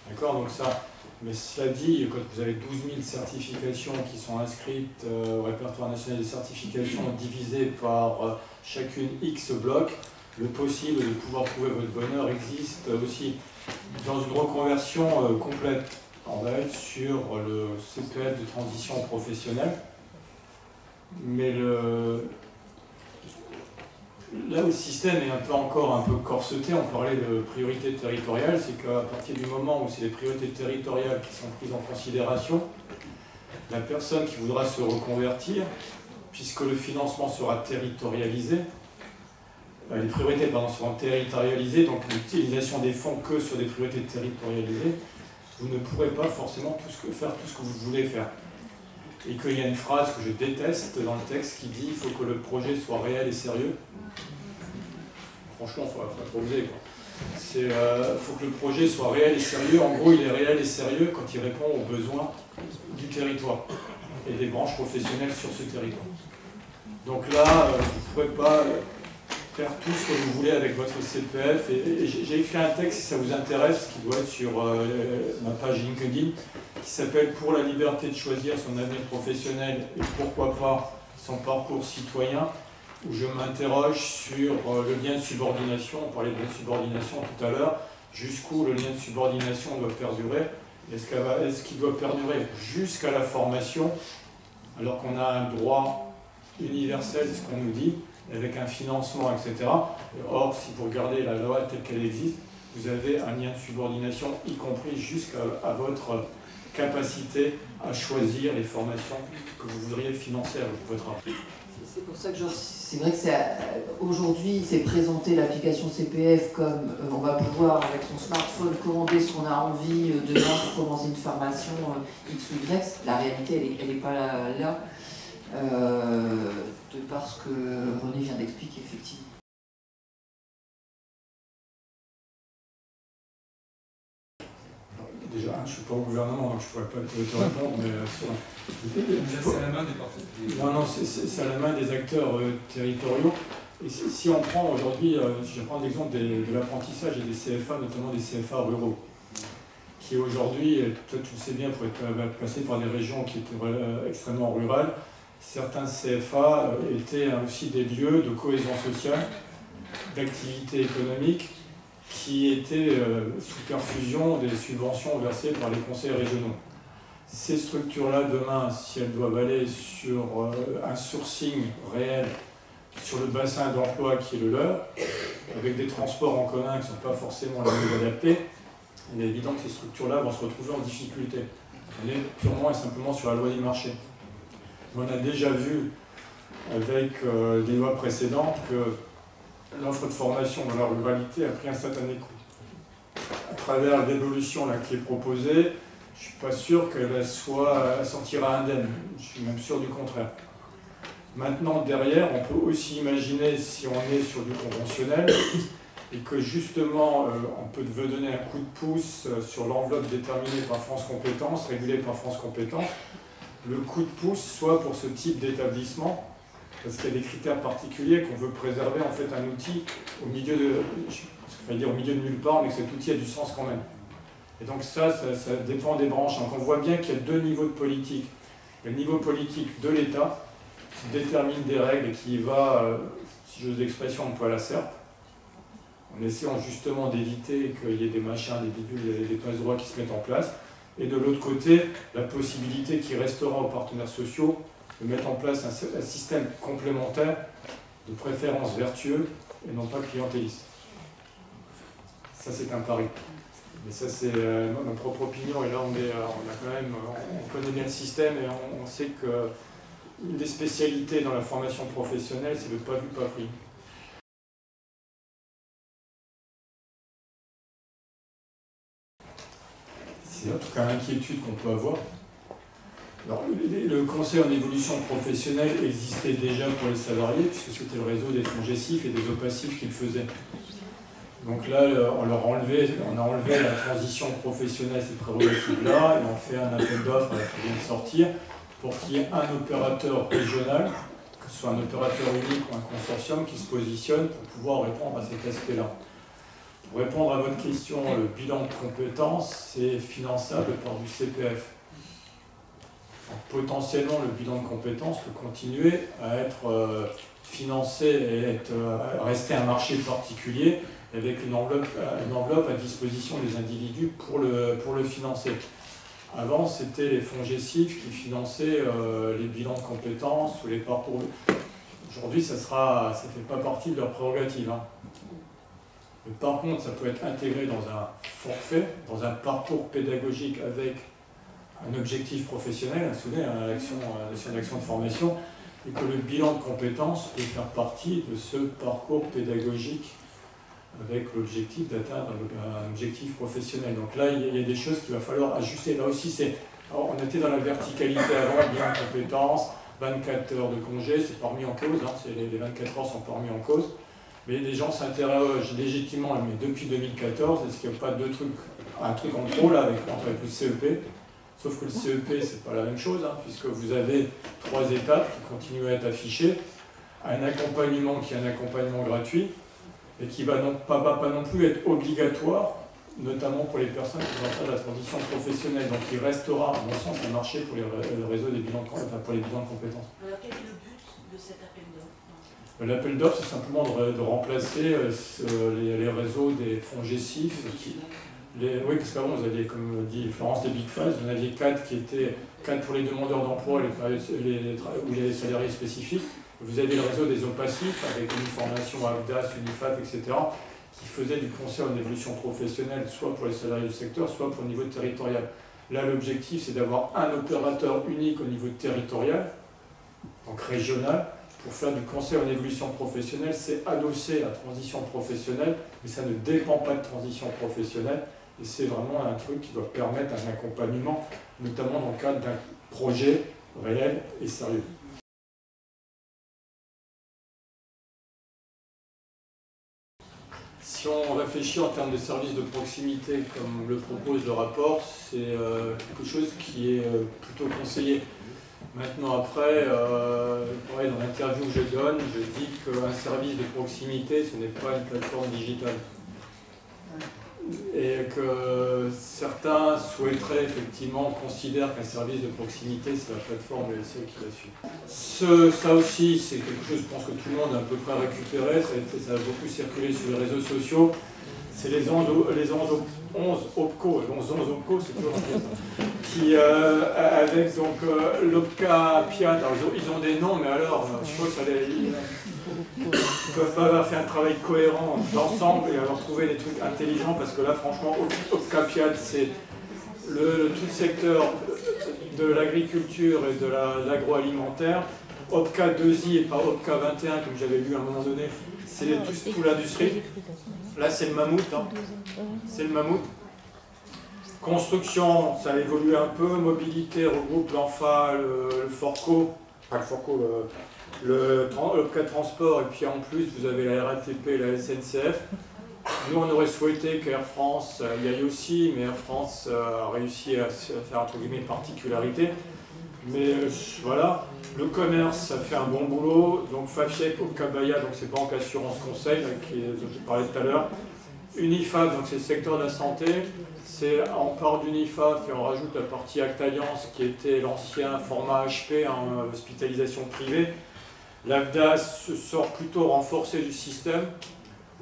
D'accord? Donc ça. Mais cela dit, quand vous avez 12 000 certifications qui sont inscrites au répertoire national des certifications divisées par chacune X blocs, le possible de pouvoir trouver votre bonheur existe aussi. Dans une reconversion complète, on va être sur le CPF de transition professionnelle, mais là où le système est encore un peu corseté, on parlait de priorité territoriale, c'est qu'à partir du moment où c'est les priorités territoriales qui sont prises en considération, la personne qui voudra se reconvertir, puisque le financement sera territorialisé, les priorités seront territorialisées, donc l'utilisation des fonds que sur des priorités territorialisées, vous ne pourrez pas forcément faire tout ce que vous voulez faire. Et qu'il y a une phrase que je déteste dans le texte qui dit « il faut que le projet soit réel et sérieux ». Franchement, il faut oser, quoi. Il faut que le projet soit réel et sérieux. En gros, il est réel et sérieux quand il répond aux besoins du territoire et des branches professionnelles sur ce territoire. Donc là, vous ne pouvez pas faire tout ce que vous voulez avec votre CPF. Et j'ai écrit un texte, si ça vous intéresse, qui doit être sur ma page LinkedIn, qui s'appelle « Pour la liberté de choisir son avenir professionnel et pourquoi pas son parcours citoyen », où je m'interroge sur le lien de subordination. On parlait de lien de subordination tout à l'heure. Jusqu'où le lien de subordination doit perdurer? Est-ce qu'il doit perdurer jusqu'à la formation, alors qu'on a un droit universel, c'est ce qu'on nous dit, avec un financement, etc. Or, si vous regardez la loi telle qu'elle existe, vous avez un lien de subordination, y compris jusqu'à votre capacité à choisir les formations que vous voudriez financer avec votre argent. C'est pour ça que c'est vrai que aujourd'hui, c'est présenté l'application CPF comme on va pouvoir, avec son smartphone, commander ce qu'on a envie demain pour commencer une formation X ou Y. La réalité, elle n'est pas là, de par ce que René vient d'expliquer, effectivement. Déjà, je ne suis pas au gouvernement, donc je ne pourrais pas te répondre, mais c'est à la main des particuliers. Non, c'est à la main des acteurs territoriaux. Et si on prend aujourd'hui, je vais prendre l'exemple de l'apprentissage et des CFA, notamment des CFA ruraux, qui aujourd'hui, toi tu le sais bien, pour être passé par des régions qui étaient extrêmement rurales, certains CFA étaient aussi des lieux de cohésion sociale, d'activité économique, qui étaient sous perfusion des subventions versées par les conseils régionaux. Ces structures-là, demain, si elles doivent aller sur un sourcing réel sur le bassin d'emploi qui est le leur, avec des transports en commun qui ne sont pas forcément les mieux adaptés, il est évident que ces structures-là vont se retrouver en difficulté. On est purement et simplement sur la loi du marché. On a déjà vu avec des lois précédentes que l'offre de formation dans la ruralité a pris un satané coup. À travers l'évolution qui est proposée, je ne suis pas sûr qu'elle sortira indemne. Je suis même sûr du contraire. Maintenant, derrière, on peut aussi imaginer, si on est sur du conventionnel, et que justement, on peut donner un coup de pouce sur l'enveloppe déterminée par France Compétences, régulée par France Compétences, le coup de pouce soit pour ce type d'établissement, parce qu'il y a des critères particuliers qu'on veut préserver en fait un outil au milieu de nulle part, mais que cet outil a du sens quand même. Et donc ça dépend des branches. Donc on voit bien qu'il y a deux niveaux de politique. Il y a le niveau politique de l'État, qui détermine des règles et qui va, si j'ose l'expression, un peu à la serpe, en essayant justement d'éviter qu'il y ait des machins, des bidules, des passes droits qui se mettent en place. Et de l'autre côté, la possibilité qui restera aux partenaires sociaux de mettre en place un système complémentaire de préférence vertueux et non pas clientéliste. Ça, c'est un pari. Mais ça, c'est notre propre opinion. Et là, on connaît bien le système et on sait qu'une des spécialités dans la formation professionnelle, c'est le pas vu, pas pris. C'est en tout cas l'inquiétude qu'on peut avoir. Alors, le conseil en évolution professionnelle existait déjà pour les salariés, puisque c'était le réseau des FONGECIF et des OPACIF qui le faisaient. Donc là, on a enlevé la transition professionnelle, ces prérogatives-là, et on fait un appel d'offres qui vient de sortir, pour qu'il y ait un opérateur régional, que ce soit un opérateur unique ou un consortium, qui se positionne pour pouvoir répondre à cet aspect-là. Pour répondre à votre question, le bilan de compétences, c'est finançable par du CPF. Donc, potentiellement, le bilan de compétences peut continuer à être financé et rester un marché particulier avec une enveloppe à disposition des individus pour le financer. Avant, c'était les FONGECIF qui finançaient les bilans de compétences ou les parcours. Aujourd'hui, ça ne fait pas partie de leurs prérogatives. Hein. Mais par contre, ça peut être intégré dans un forfait, dans un parcours pédagogique avec un objectif professionnel, une action de formation, et que le bilan de compétences peut faire partie de ce parcours pédagogique avec l'objectif d'atteindre un objectif professionnel. Donc là, il y a des choses qu'il va falloir ajuster. Là aussi, on était dans la verticalité avant, bien de compétences, 24 heures de congé, c'est pas remis en cause, hein, les 24 heures sont pas remis en cause. Mais les gens s'interrogent légitimement, mais depuis 2014, est-ce qu'il n'y a pas un truc en trop là avec le CEP? Sauf que le CEP, c'est pas la même chose, hein, puisque vous avez 3 étapes qui continuent à être affichées, un accompagnement qui est un accompagnement gratuit, et qui va donc pas non plus être obligatoire, notamment pour les personnes qui vont faire la transition professionnelle. Donc il restera, à mon sens, un marché pour le réseau des bilans pour les bilans de compétences. Alors quel est le but de cet appel d'offres? L'appel d'offres, c'est simplement de remplacer les réseaux des fonds GESIF. Oui, parce qu'avant, vous aviez, comme dit Florence, des Big Five, vous en aviez 4 qui étaient 4 pour les demandeurs d'emploi ou les salariés spécifiques. Vous avez le réseau des OPACIF avec une formation AFDAS, UNIFAF, etc., qui faisait du conseil en évolution professionnelle, soit pour les salariés du secteur, soit pour le niveau territorial. Là, l'objectif, c'est d'avoir un opérateur unique au niveau territorial, donc régional, pour faire du conseil en évolution professionnelle. C'est adossé à la transition professionnelle, mais ça ne dépend pas de transition professionnelle. Et c'est vraiment un truc qui doit permettre un accompagnement, notamment dans le cadre d'un projet réel et sérieux. Si on réfléchit en termes de services de proximité, comme le propose le rapport, c'est quelque chose qui est plutôt conseillé. Maintenant, après, dans l'interview que je donne, je dis qu'un service de proximité, ce n'est pas une plateforme digitale. Et que certains souhaiteraient effectivement considérer qu'un service de proximité, c'est la plateforme LSE qui la suit. Ça aussi, c'est quelque chose, je pense que tout le monde a à peu près récupéré, ça a beaucoup circulé sur les réseaux sociaux. C'est les 11 OPCO, c'est toujours qui, avec donc l'OPCA, PIAT, alors ils ont des noms, mais alors, je pense qu'ils ne peuvent pas avoir fait un travail cohérent d'ensemble et avoir trouvé des trucs intelligents, parce que là, franchement, OPCA, PIAT, c'est tout le secteur de l'agriculture et de l'agroalimentaire. OPCA 2I et pas OPCA 21, comme j'avais lu à un moment donné, c'est tout l'industrie. Là, c'est le mammouth. Hein. C'est le mammouth. Construction, ça a évolué un peu. Mobilité regroupe l'ANFA, le FORCO, pas le FORCO, le OPCA transport, et puis en plus, vous avez la RATP et la SNCF. Nous, on aurait souhaité qu'Air France y aille aussi, mais Air France a réussi à faire, entre guillemets, une particularité. Mais voilà, le commerce, ça fait un bon boulot. Donc FAFIEC, OPCA-BAYA, donc c'est Banque Assurance Conseil, dont je parlais tout à l'heure. UNIFAF, donc c'est le secteur de la santé. On part d'UNIFAF et on rajoute la partie Actalliance, qui était l'ancien format HP en hospitalisation privée. L'AFDAS sort plutôt renforcé du système.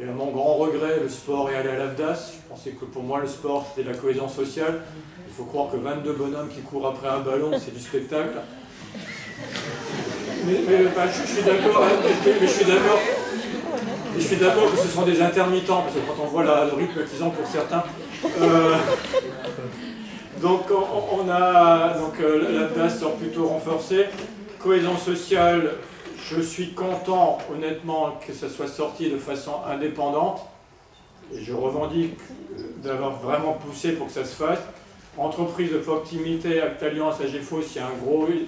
Et à mon grand regret, le sport est allé à l'AFDAS. Je pensais que pour moi, le sport, c'était de la cohésion sociale. Il faut croire que 22 bonhommes qui courent après un ballon, c'est du spectacle. Je suis d'accord, mais je suis d'accord que ce sont des intermittents, parce que quand on voit le rythme qu'ils ont pour certains. Donc on a l'AFDAS sort plutôt renforcé. Cohésion sociale, je suis content, honnêtement, que ça soit sorti de façon indépendante. Et je revendique d'avoir vraiment poussé pour que ça se fasse. Entreprise de proximité, Actalliance, AGFOS,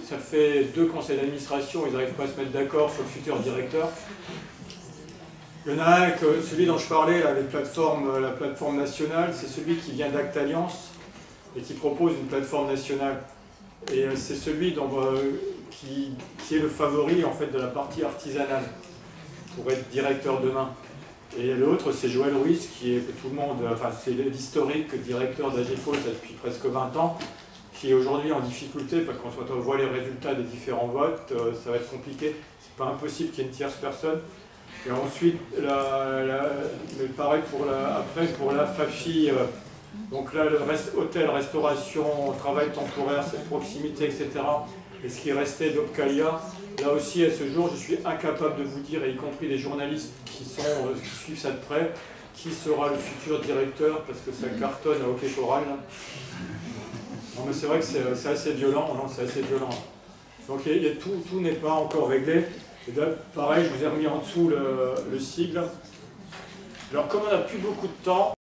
ça fait 2 conseils d'administration, ils n'arrivent pas à se mettre d'accord sur le futur directeur. Il y en a un, celui dont je parlais, la plateforme nationale, c'est celui qui vient d'Actalliance et qui propose une plateforme nationale. Et c'est celui qui est le favori en fait, de la partie artisanale pour être directeur demain. Et l'autre, c'est Joël Ruiz, qui est tout le monde, enfin c'est l'historique directeur d'AGFOS depuis presque 20 ans, qui est aujourd'hui en difficulté parce qu'on voit les résultats des différents votes, ça va être compliqué, c'est pas impossible qu'il y ait une tierce personne. Et ensuite, mais pareil pour la FAFI, donc là, hôtel, restauration, travail temporaire, cette proximité, etc. Et ce qui restait d'Opcalia, là aussi, à ce jour, je suis incapable de vous dire, et y compris les journalistes qui suivent ça de près, qui sera le futur directeur, parce que ça cartonne à hockey choral. Non, mais c'est vrai que c'est assez violent, non, c'est assez violent. Donc tout n'est pas encore réglé. Et là, pareil, je vous ai remis en dessous le sigle. Alors comme on n'a plus beaucoup de temps,